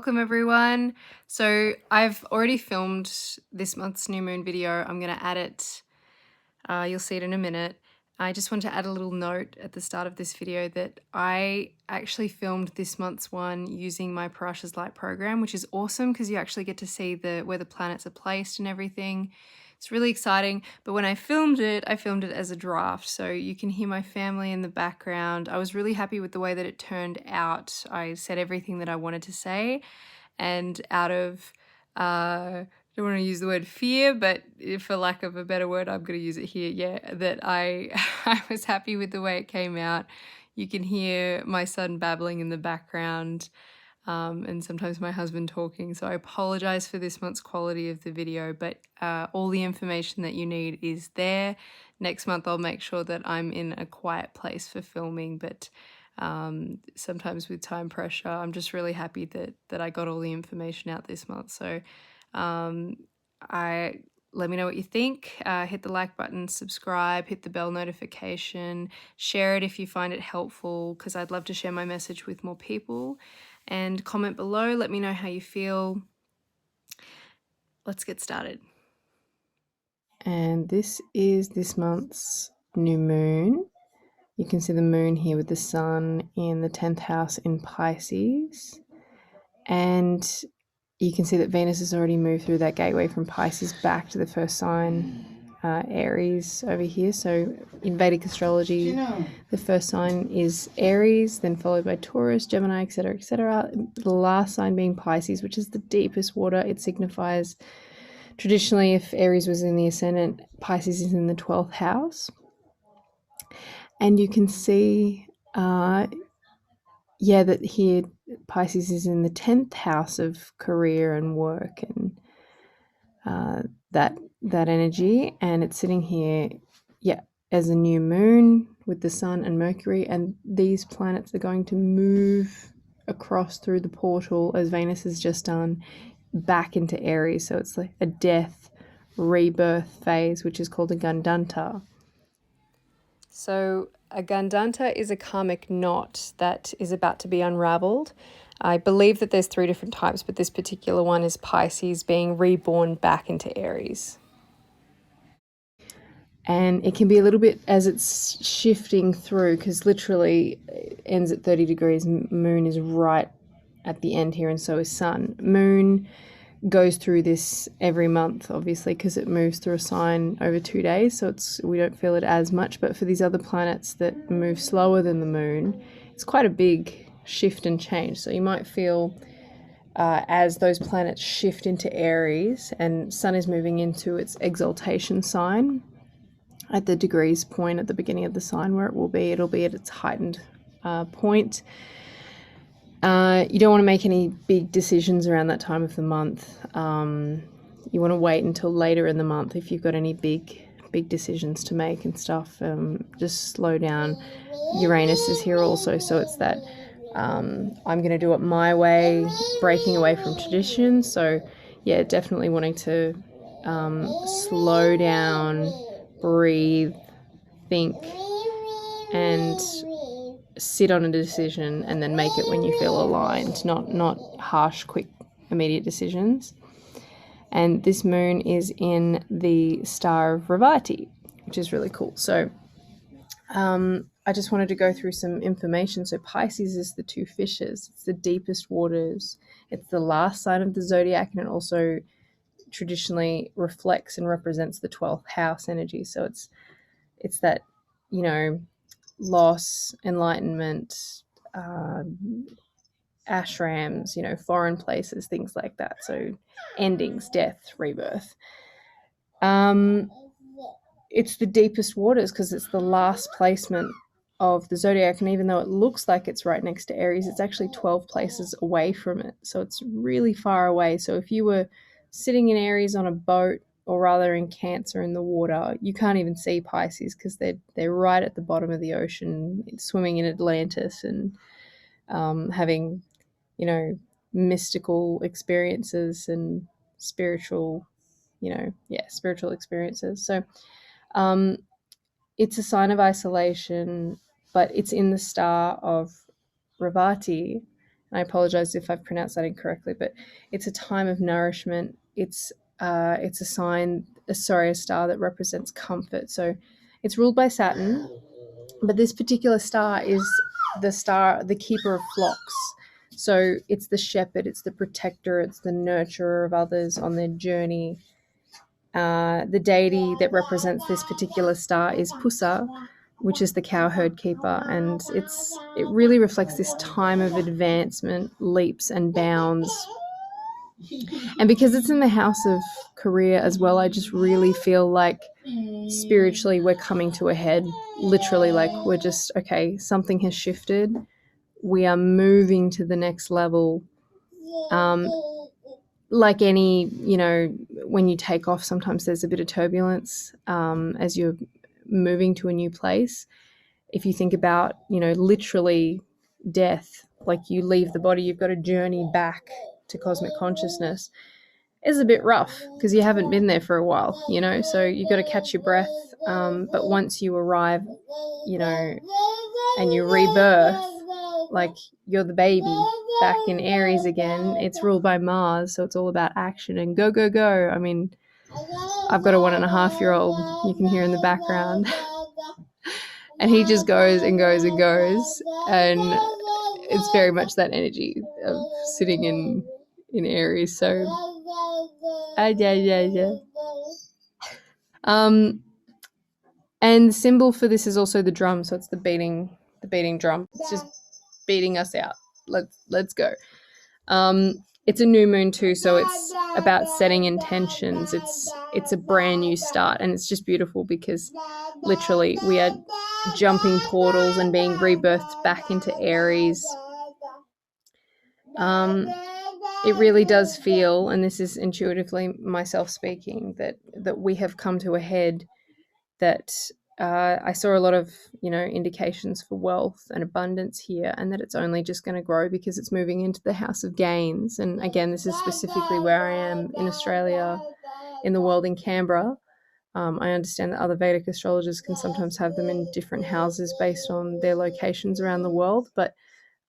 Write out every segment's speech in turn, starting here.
Welcome everyone. So I've already filmed this month's new moon video. I'm going to add it. You'll see it in a minute. I just want to add a little note at the start of this video that I actually filmed this month's one using my Parashas Light program, which is awesome because you actually get to see where the planets are placed and everything. It's really exciting, but when I filmed it as a draft, so you can hear my family in the background. I was really happy with the way that it turned out. I said everything that I wanted to say, and out of, I don't want to use the word fear, but for lack of a better word, I'm going to use it here, yeah, that I was happy with the way it came out. You can hear my son babbling in the background. And sometimes my husband talking. So I apologize for this month's quality of the video, but all the information that you need is there. Next month, I'll make sure that I'm in a quiet place for filming, but sometimes with time pressure, I'm just really happy that I got all the information out this month. So let me know what you think. Hit the like button, subscribe, hit the bell notification, share it if you find it helpful, because I'd love to share my message with more people. And comment below, let me know how you feel. Let's get started. And this is this month's new moon. You can see the moon here with the sun in the 10th house in Pisces. And you can see that Venus has already moved through that gateway from Pisces back to the first sign, Aries over here. So in Vedic astrology, the first sign is Aries, then followed by Taurus, Gemini, etc., etc. The last sign being Pisces, which is the deepest water. It signifies, traditionally, if Aries was in the ascendant, Pisces is in the 12th house. And you can see, that here Pisces is in the 10th house of career and work and that energy, and it's sitting here as a new moon with the sun and Mercury, and these planets are going to move across through the portal, as Venus has just done, back into Aries. So it's like a death rebirth phase, which is called a gandanta. So a gandanta is a karmic knot that is about to be unraveled. I believe that there's 3 different types, but this particular one is Pisces being reborn back into Aries. And it can be a little bit as it's shifting through, because literally it ends at 30 degrees. Moon is right at the end here, and so is sun. Moon goes through this every month, obviously, because it moves through a sign over 2 days, so we don't feel it as much. But for these other planets that move slower than the moon, it's quite a big shift and change. So you might feel as those planets shift into Aries, and sun is moving into its exaltation sign at the degrees point at the beginning of the sign where it'll be at its heightened point. You don't want to make any big decisions around that time of the month. You want to wait until later in the month if you've got any big decisions to make and stuff. Just slow down. Uranus is here also, so it's that I'm going to do it my way, breaking away from tradition. So yeah, definitely wanting to slow down, breathe, think, and sit on a decision and then make it when you feel aligned, not harsh, quick, immediate decisions. And this moon is in the star of Revati, which is really cool. So I just wanted to go through some information. So Pisces is the 2 fishes. It's the deepest waters. It's the last sign of the zodiac, and it also traditionally reflects and represents the 12th house energy. So it's that, loss, enlightenment, ashrams, foreign places, things like that. So endings, death, rebirth. It's the deepest waters because it's the last placement of the zodiac, and even though it looks like it's right next to Aries, it's actually 12 places away from it. So it's really far away. So if you were sitting in Aries on a boat, or rather in Cancer in the water, you can't even see Pisces because they're right at the bottom of the ocean, swimming in Atlantis and having, mystical experiences and spiritual experiences. So it's a sign of isolation, but it's in the star of Revati, I apologize if I've pronounced that incorrectly, but it's a time of nourishment. It's a star that represents comfort. So it's ruled by Saturn, but this particular star is the keeper of flocks. So it's the shepherd, it's the protector, it's the nurturer of others on their journey. The deity that represents this particular star is Pusa, which is the cowherd keeper, and it really reflects this time of advancement, leaps and bounds. And because it's in the house of career as well, I just really feel like spiritually we're coming to a head. Literally, like we're just, okay, something has shifted. We are moving to the next level. Like any, when you take off, sometimes there's a bit of turbulence as you're moving to a new place. If you think about, literally death, like you leave the body, you've got a journey back to cosmic consciousness. It's a bit rough because you haven't been there for a while, so you've got to catch your breath. But once you arrive, and you rebirth, like you're the baby back in Aries again. It's ruled by Mars, so it's all about action and go, go, go. I mean, I've got a 1.5-year-old you can hear in the background. And he just goes and goes and goes. And it's very much that energy of sitting in Aries. So, yeah. And the symbol for this is also the drum. So it's the beating drum. It's just beating us out. Let's go. It's a new moon too, so it's about setting intentions. It's a brand new start, and it's just beautiful because literally we are jumping portals and being rebirthed back into Aries. It really does feel, and this is intuitively myself speaking, that we have come to a head. That I saw a lot of, indications for wealth and abundance here, and that it's only just going to grow because it's moving into the house of gains. And again, this is specifically where I am in Australia, in the world in Canberra. I understand that other Vedic astrologers can sometimes have them in different houses based on their locations around the world. But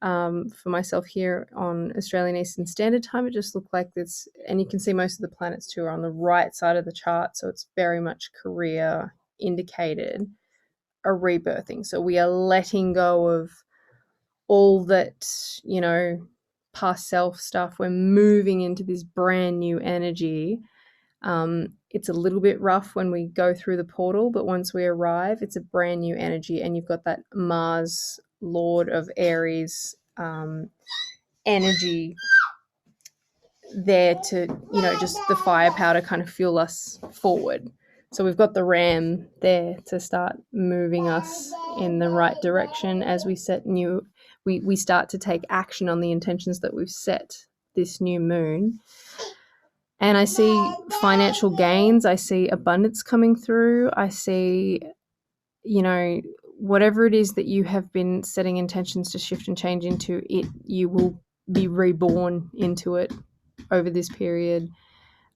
for myself here on Australian Eastern Standard Time, it just looked like this. And you can see most of the planets too are on the right side of the chart. So it's very much career indicated, a rebirthing. So we are letting go of all that, past self stuff. We're moving into this brand new energy. It's a little bit rough when we go through the portal, but once we arrive, it's a brand new energy. And you've got that Mars, Lord of Aries, energy there to, just the firepower to kind of fuel us forward. So we've got the ram there to start moving us in the right direction as we we start to take action on the intentions that we've set this new moon. And I see financial gains. I see abundance coming through. I see, whatever it is that you have been setting intentions to shift and change into, you will be reborn into it over this period.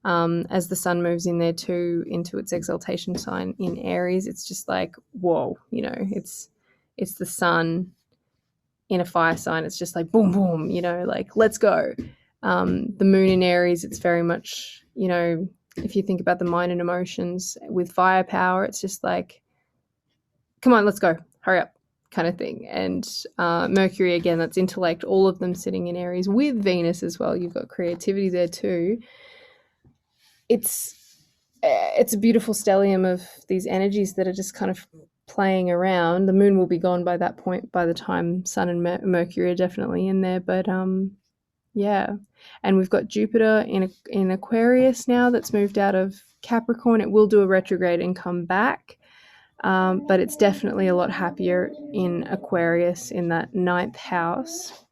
As the sun moves in there too, into its exaltation sign in Aries, it's just like, whoa, it's the sun in a fire sign. It's just like boom, boom, like let's go. The moon in Aries, it's very much, if you think about the mind and emotions with firepower, it's just like, come on, let's go, hurry up kind of thing. And Mercury, again, that's intellect, all of them sitting in Aries with Venus as well. You've got creativity there too. It's a beautiful stellium of these energies that are just kind of playing around. The moon will be gone by that point, by the time Sun and Mercury are definitely in there. But yeah, and we've got Jupiter in Aquarius now that's moved out of Capricorn. It will do a retrograde and come back, but it's definitely a lot happier in Aquarius in that 9th house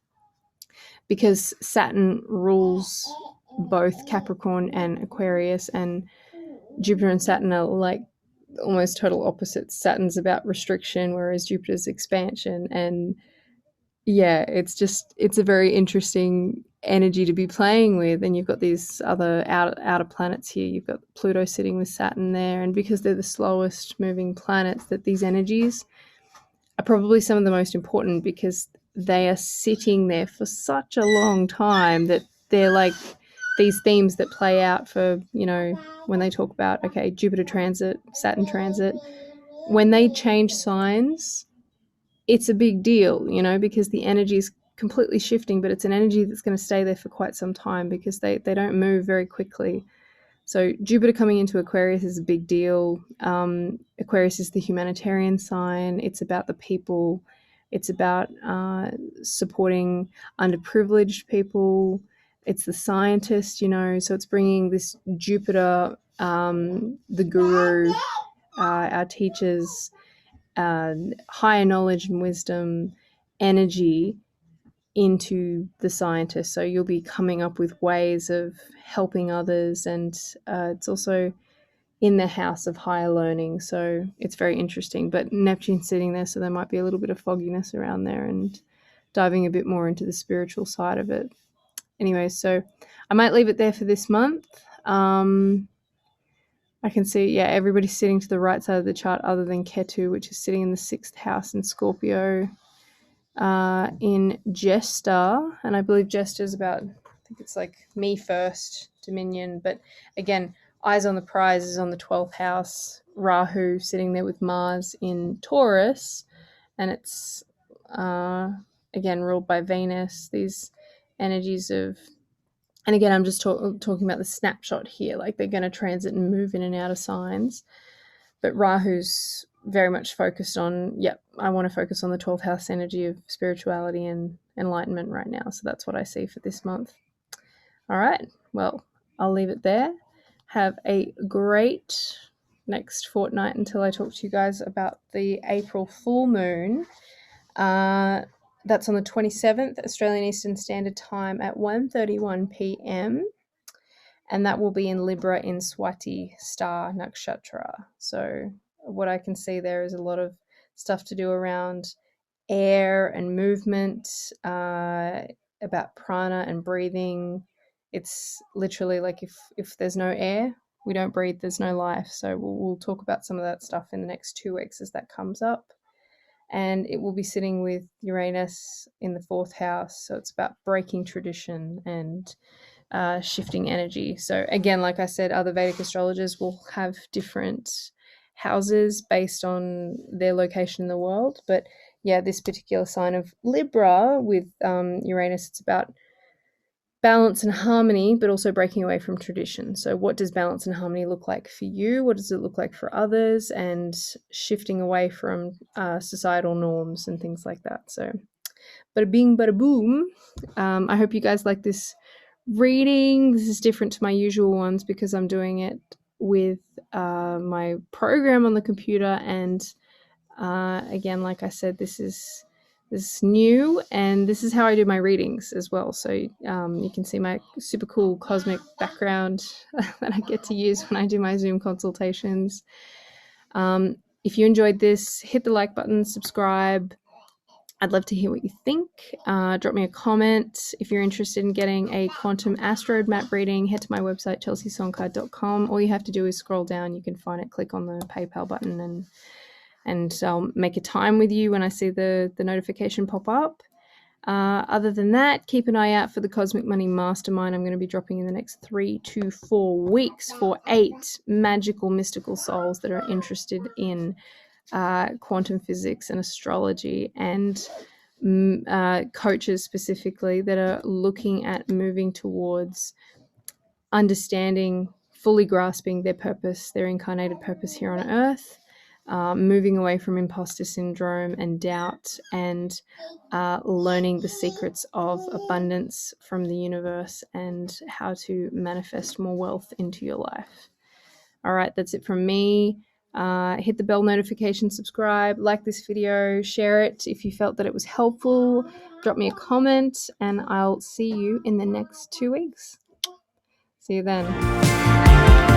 because Saturn rules both Capricorn and Aquarius, and Jupiter and Saturn are like almost total opposites. Saturn's about restriction, whereas Jupiter's expansion. And yeah, it's a very interesting energy to be playing with. And you've got these other outer planets here. You've got Pluto sitting with Saturn there, and because they're the slowest moving planets, that these energies are probably some of the most important, because they are sitting there for such a long time that they're like these themes that play out for, when they talk about, okay, Jupiter transit, Saturn transit, when they change signs, it's a big deal, because the energy is completely shifting, but it's an energy that's going to stay there for quite some time because they don't move very quickly. So Jupiter coming into Aquarius is a big deal. Aquarius is the humanitarian sign. It's about the people. It's about supporting underprivileged people. It's the scientist, so it's bringing this Jupiter, the guru, our teachers, higher knowledge and wisdom energy into the scientist. So you'll be coming up with ways of helping others, and it's also in the house of higher learning, so it's very interesting. But Neptune's sitting there, so there might be a little bit of fogginess around there and diving a bit more into the spiritual side of it. Anyway, so I might leave it there for this month. I can see, everybody's sitting to the right side of the chart other than Ketu, which is sitting in the 6th house in Scorpio, in Jester. And I believe Jester is about, I think it's like me first, Dominion. But again, eyes on the prize is on the 12th house. Rahu sitting there with Mars in Taurus. And it's, again, ruled by Venus. These energies of... And again, I'm just talking about the snapshot here, like they're going to transit and move in and out of signs. But Rahu's very much focused on, I want to focus on the 12th house energy of spirituality and enlightenment right now. So that's what I see for this month. All right, well, I'll leave it there. Have a great next fortnight until I talk to you guys about the April full moon. That's on the 27th, Australian Eastern Standard Time at 1:31 p.m. And that will be in Libra in Swati star Nakshatra. So what I can see there is a lot of stuff to do around air and movement, about prana and breathing. It's literally like if there's no air, we don't breathe, there's no life. So we'll talk about some of that stuff in the next 2 weeks as that comes up. And it will be sitting with Uranus in the 4th house. So it's about breaking tradition and shifting energy. So again, like I said, other Vedic astrologers will have different houses based on their location in the world. But this particular sign of Libra with Uranus, it's about balance and harmony, but also breaking away from tradition. So what does balance and harmony look like for you? What does it look like for others? And shifting away from societal norms and things like that. So bada bing, bada boom. I hope you guys like this reading. This is different to my usual ones because I'm doing it with my program on the computer. And again, like I said, this is new, and this is how I do my readings as well. So you can see my super cool cosmic background that I get to use when I do my Zoom consultations. If you enjoyed this, hit the like button, subscribe. I'd love to hear what you think. Drop me a comment. If you're interested in getting a quantum asteroid map reading, head to my website, chelseasongcard.com. All you have to do is scroll down. You can find it, click on the PayPal button, and I'll make a time with you when I see the notification pop up. Other than that, keep an eye out for the Cosmic Money Mastermind I'm going to be dropping in the next 3 to 4 weeks for 8 magical, mystical souls that are interested in quantum physics and astrology, and coaches specifically that are looking at moving towards understanding, fully grasping their purpose, their incarnated purpose here on Earth, moving away from imposter syndrome and doubt, and learning the secrets of abundance from the universe and how to manifest more wealth into your life. All right, that's it from me. Hit the bell notification, subscribe, like this video, share it if you felt that it was helpful. Drop me a comment, and I'll see you in the next 2 weeks. See you then.